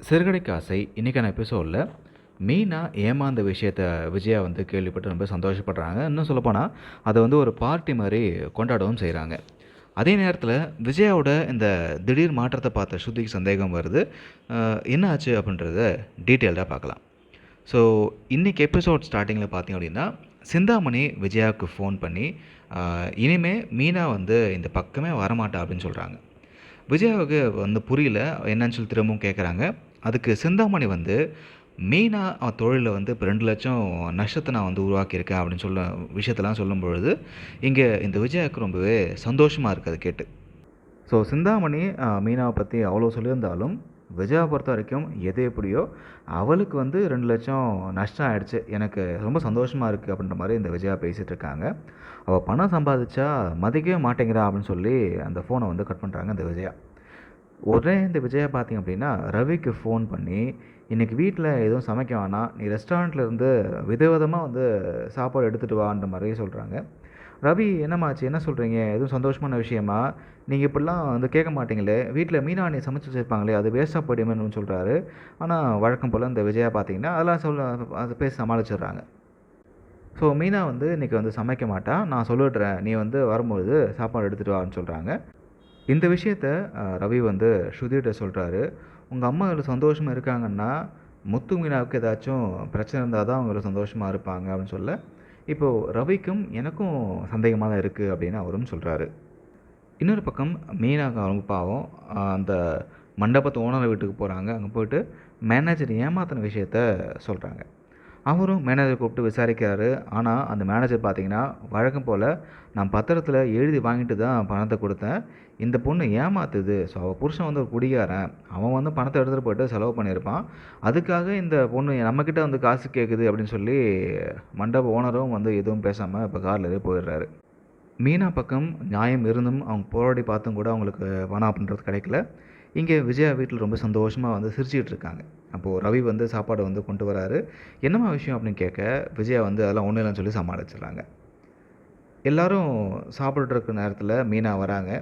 சிறுகதைக்கு ஆசை இன்றைக்கான எபிசோடில் மீனா ஏமாந்த விஷயத்த விஜயா வந்து கேள்விப்பட்டு ரொம்ப சந்தோஷப்படுறாங்க. இன்னும் சொல்லப்போனால் அதை வந்து ஒரு பார்ட்டி மாதிரி கொண்டாடவும் செய்கிறாங்க. அதே நேரத்தில் விஜயாவோட இந்த திடீர் மாற்றத்தை பார்த்த ஸ்ருதிக்கு சந்தேகம் வருது. என்ன ஆச்சு அப்படின்றத டீட்டெயில்டாக பார்க்கலாம். ஸோ இன்றைக்கி எபிசோட் ஸ்டார்டிங்கில் பார்த்தீங்க அப்படின்னா சிந்தாமணி விஜயாவுக்கு ஃபோன் பண்ணி இனிமே மீனா வந்து இந்த பக்கமே வரமாட்டா அப்படின்னு சொல்கிறாங்க. விஜயாவுக்கு வந்து புரியல, என்னன்னு சொல்லி திரும்பவும் கேட்குறாங்க. அதுக்கு சிந்தாமணி வந்து மெயினா தொழிலில் வந்து இப்போ 2,00,000 நஷ்டத்தை நான் வந்து உருவாக்கியிருக்கேன் அப்படின்னு விஷயத்தெல்லாம் சொல்லும் பொழுது இங்கே இந்த விஜயாவுக்கு ரொம்பவே சந்தோஷமாக இருக்குது அதை கேட்டு. ஸோ சிந்தாமணி மீனாவை பற்றி அவ்வளோ சொல்லியிருந்தாலும் விஜயாவை பொறுத்த வரைக்கும் எது எப்படியோ அவளுக்கு வந்து 2,00,000 நஷ்டம் ஆகிடுச்சு, எனக்கு ரொம்ப சந்தோஷமாக இருக்குது அப்படின்ற மாதிரி இந்த விஜயா பேசிகிட்டு இருக்காங்க. அவள் பணம் சம்பாதிச்சா மதிக்கவே மாட்டேங்கிறா அப்படின்னு சொல்லி அந்த ஃபோனை வந்து கட் பண்ணுறாங்க இந்த விஜயா. உடனே இந்த விஜயா பார்த்திங்க அப்படின்னா ரவிக்கு ஃபோன் பண்ணி இன்றைக்கி வீட்டில் எதுவும் சமைக்க வேணாம், நீ ரெஸ்டாரண்ட்லேருந்து விதவிதமாக வந்து சாப்பாடு எடுத்துகிட்டு வான்ற மாதிரி சொல்கிறாங்க. ரவி என்னம்மாச்சு, என்ன சொல்கிறீங்க, எதுவும் சந்தோஷமான விஷயமா, நீங்கள் இப்படிலாம் வந்து கேட்க மாட்டீங்களே, வீட்டில் மீனாணி சமைச்சு வச்சுருப்பாங்களே அது வேஸ்ட்டாக போயிடுமேனு சொல்கிறாரு. ஆனால் வழக்கம் போல் இந்த விஜயா பார்த்தீங்கன்னா அதெல்லாம் அதை பேசி சமாளிச்சிடுறாங்க. ஸோ மீனா வந்து இன்றைக்கி வந்து சமைக்க மாட்டா, நான் சொல்லிடுறேன், நீ வந்து வரும்போது சாப்பாடு எடுத்துகிட்டு வான்னு சொல்கிறாங்க. இந்த விஷயத்த ரவி வந்து ஸ்ருதிகிட்ட சொல்கிறாரு. உங்கள் அம்மா இதில் சந்தோஷமாக இருக்காங்கன்னா முத்து மீனாவுக்கு ஏதாச்சும் பிரச்சனை இருந்தால் தான் அவங்க சந்தோஷமாக இருப்பாங்க அப்படின்னு சொல்ல, இப்போது ரவிக்கும் எனக்கும் சந்தேகமாக தான் இருக்குது அப்படின்னு அவரும் சொல்கிறாரு. இன்னொரு பக்கம் மீனாவுக்கு அவங்க பாவம் அந்த மண்டபத்து ஓனர் வீட்டுக்கு போகிறாங்க. அங்கே போய்ட்டு மேனேஜர் ஏமாத்தின விஷயத்த சொல்கிறாங்க. அவரும் மேனேஜர் கூப்பிட்டு விசாரிக்கிறாரு. ஆனால் அந்த மேனேஜர் பார்த்திங்கன்னா வழக்கம் போல் நான் பத்திரத்தில் எழுதி வாங்கிட்டு தான் பணத்தை கொடுத்தேன், இந்த பொண்ணு ஏமாத்துது, ஸோ அவள் புருஷன் வந்து ஒரு குடிகாரன், அவன் வந்து பணத்தை எடுத்துகிட்டு போய்ட்டு செலவு பண்ணியிருப்பான், அதுக்காக இந்த பொண்ணு நம்மக்கிட்ட வந்து காசு கேட்குது அப்படின்னு சொல்லி மண்டப ஓனரும் வந்து எதுவும் பேசாமல் இப்போ காரில் போயிடுறாரு. மீனா பக்கம் நியாயம் இருந்தும் அவங்க போராடி பார்த்தும் கூட அவங்களுக்கு பணம் அப்படின்றது கிடைக்கல. இங்கே விஜயா வீட்டில் ரொம்ப சந்தோஷமாக வந்து சிரிச்சிக்கிட்டு இருக்காங்க. அப்போது ரவி வந்து சாப்பாடு வந்து கொண்டு வராரு. என்னம்மா விஷயம் அப்படின்னு கேட்க விஜயா வந்து அதெல்லாம் ஒன்றும் இல்லைன்னு சொல்லி சமாளிச்சிடுறாங்க. எல்லோரும் சாப்பிட்ருக்க நேரத்தில் மீனா வராங்க.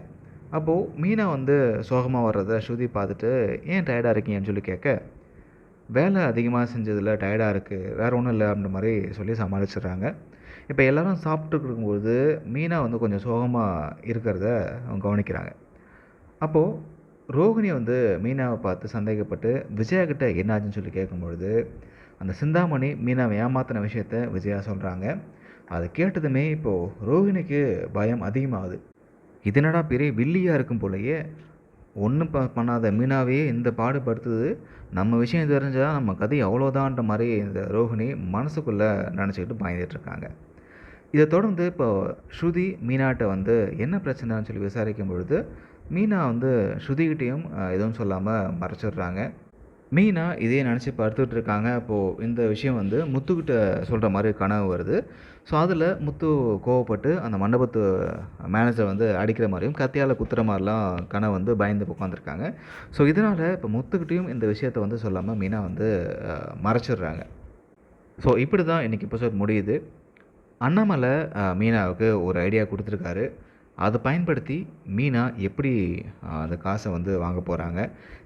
அப்போது மீனா வந்து சோகமாக வர்றதை ஸ்ருதி பார்த்துட்டு ஏன் டயர்டாக இருக்கீங்கன்னு சொல்லி கேட்க, வேலை அதிகமாக செஞ்சதில் டயர்டாக இருக்குது, வேறு ஒன்றும் இல்லை அப்படின்ற மாதிரி சொல்லி சமாளிச்சிடுறாங்க. இப்போ எல்லோரும் சாப்பிட்டு இருக்கும்போது மீனா வந்து கொஞ்சம் சோகமாக இருக்கிறத அவங்க கவனிக்கிறாங்க. அப்போது ரோகிணி வந்து மீனாவை பார்த்து சந்தேகப்பட்டு விஜயா கிட்ட என்னாச்சுன்னு சொல்லி கேட்கும்பொழுது அந்த சிந்தாமணி மீனாவை ஏமாத்தின விஷயத்த விஜயா சொல்கிறாங்க. அதை கேட்டதுமே இப்போது ரோகிணிக்கு பயம் அதிகமாகுது. இதனடா பெரிய வில்லியாக இருக்கும் போலயே, ஒன்றும் பண்ணாத மீனாவையே இந்த பாடுபடுத்துது, நம்ம விஷயம் தெரிஞ்சால் நம்ம கதை அவ்வளோதான்ற மாதிரி இந்த ரோகிணி மனசுக்குள்ளே நினச்சிக்கிட்டு பயந்துட்டுருக்காங்க. இதை தொடர்ந்து இப்போ ஸ்ருதி மீனாட்ட வந்து என்ன பிரச்சனைன்னு சொல்லி விசாரிக்கும் பொழுது மீனா வந்து ஸ்ருதிகிட்டையும் எதுவும் சொல்லாமல் மறைச்சிடுறாங்க. மீனா இதே நினச்சி படுத்துக்கிட்டு இருக்காங்க. அப்போது இந்த விஷயம் வந்து முத்துக்கிட்ட சொல்கிற மாதிரி கனவு வருது. ஸோ அதில் முத்து கோவப்பட்டு அந்த மண்டபத்து மேனேஜரை வந்து அடிக்கிற மாதிரியும் கத்தியால் குத்துற மாதிரிலாம் கனவு வந்து பயந்து உட்காந்துருக்காங்க. ஸோ இதனால் இப்போ முத்துக்கிட்டையும் இந்த விஷயத்தை வந்து சொல்லாமல் மீனா வந்து மறைச்சிடுறாங்க. ஸோ இப்படி தான் இன்றைக்கி எபிசோட் முடியுது. அண்ணாமலை மீனாவுக்கு ஒரு ஐடியா கொடுத்துருக்காரு. அதை பயன்படுத்தி மீனா எப்படி அந்த காசை வந்து வாங்க போகிறாங்க,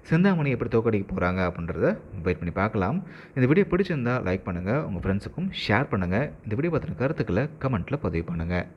சிந்தாமணி எப்படி தோக்கடிக்க போகிறாங்க அப்படின்றத வெயிட் பண்ணி பார்க்கலாம். இந்த வீடியோ பிடிச்சிருந்தால் லைக் பண்ணுங்கள், உங்கள் ஃப்ரெண்ட்ஸுக்கும் ஷேர் பண்ணுங்கள். இந்த வீடியோ பற்றின கருத்துக்களை கமெண்ட்டில் பதிவு பண்ணுங்கள்.